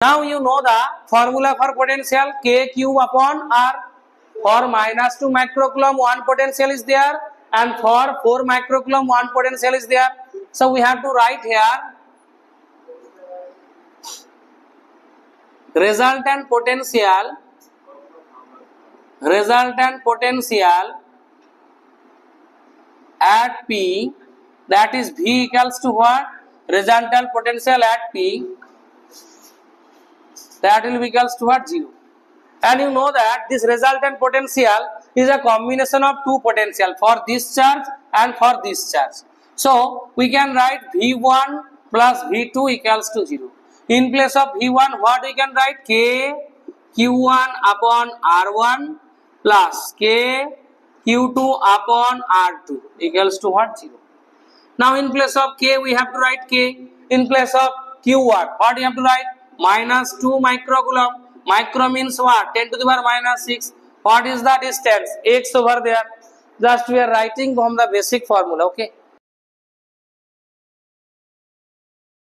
Now you know the formula for potential, K cube upon R. For minus 2 microcoulomb 1 potential is there, and for 4 microcoulomb 1 potential is there. So we have to write here resultant potential at P, that is V equals to what? Resultant potential at P, that will be equals to what? 0. And you know that this resultant potential is a combination of two potential, for this charge and for this charge. So we can write V1 plus V2 equals to 0. In place of V1, what we can write? K Q1 upon R1 plus K Q2 upon R2 equals to what? 0. Now in place of K we have to write K. In place of Q1, what you have to write? Minus 2 microcoulomb. Micro means what? 10 to the power minus 6. What is the distance? X over there. Just we are writing from the basic formula. Okay.